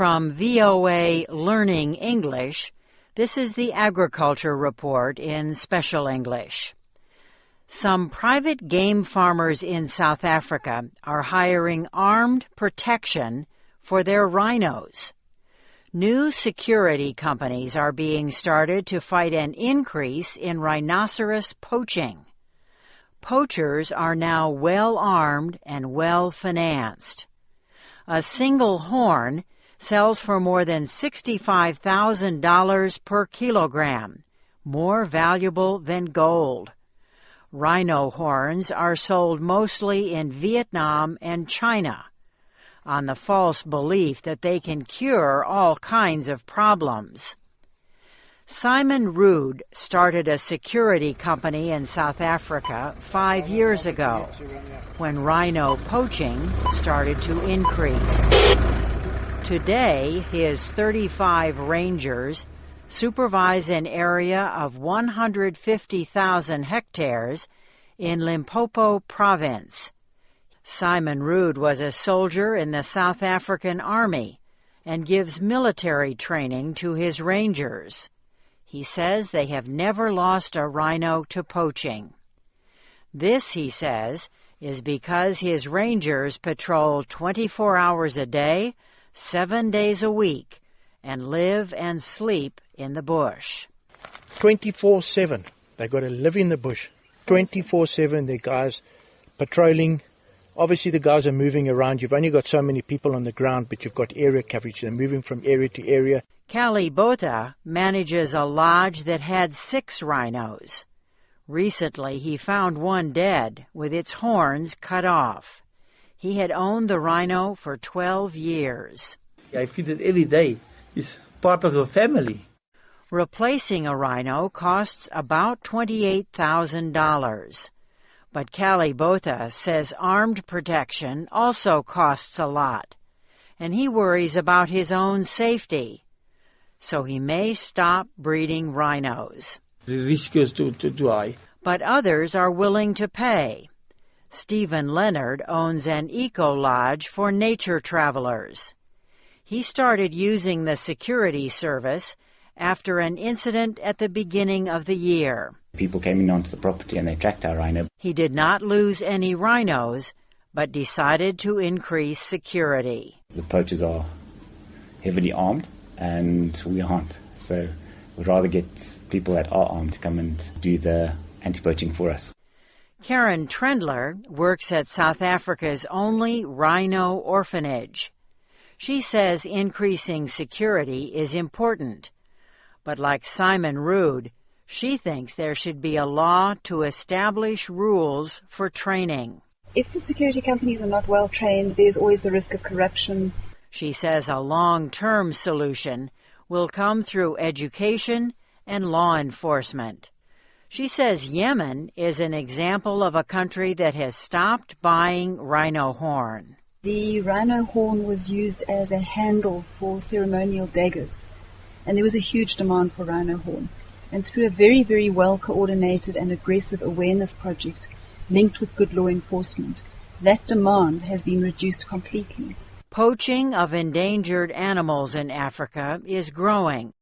From VOA Learning English, this is the Agriculture Report in Special English. Some private game farmers in South Africa are hiring armed protection for their rhinos. New security companies are being started to fight an increase in rhinoceros poaching. Poachers are now well-armed and well-financed. A single horn sells for more than $65,000 per kilogram, more valuable than gold. Rhino horns are sold mostly in Vietnam and China, on the false belief that they can cure all kinds of problems. Simon Rood started a security company in South Africa 5 years ago, when rhino poaching started to increase. Today, his 35 rangers supervise an area of 150,000 hectares in Limpopo province. Simon Rood was a soldier in the South African Army and gives military training to his rangers. He says they have never lost a rhino to poaching. This, he says, is because his rangers patrol 24 hours a day, 7 days a week, and live and sleep in the bush. 24/7. They got to live in the bush. 24/7, the guys patrolling. Obviously, the guys are moving around. You've only got so many people on the ground, but you've got area coverage. They're moving from area to area. Callie Botha manages a lodge that had 6 rhinos. Recently, he found one dead with its horns cut off. He had owned the rhino for 12 years. I feed it every day. It's part of the family. Replacing a rhino costs about $28,000. But Callie Botha says armed protection also costs a lot, and he worries about his own safety. So he may stop breeding rhinos. The risk is too high. But others are willing to pay. Stephen Leonard owns an eco-lodge for nature travelers. He started using the security service after an incident at the beginning of the year. People came in onto the property and they tracked our rhino. He did not lose any rhinos, but decided to increase security. The poachers are heavily armed and we aren't. So we'd rather get people that are armed to come and do the anti-poaching for us. Karen Trendler works at South Africa's only rhino orphanage. She says increasing security is important. But like Simon Rood, she thinks there should be a law to establish rules for training. If the security companies are not well trained, there's always the risk of corruption. She says a long-term solution will come through education and law enforcement. She says Yemen is an example of a country that has stopped buying rhino horn. The rhino horn was used as a handle for ceremonial daggers, and there was a huge demand for rhino horn. And through a very, very well-coordinated and aggressive awareness project linked with good law enforcement, that demand has been reduced completely. Poaching of endangered animals in Africa is growing.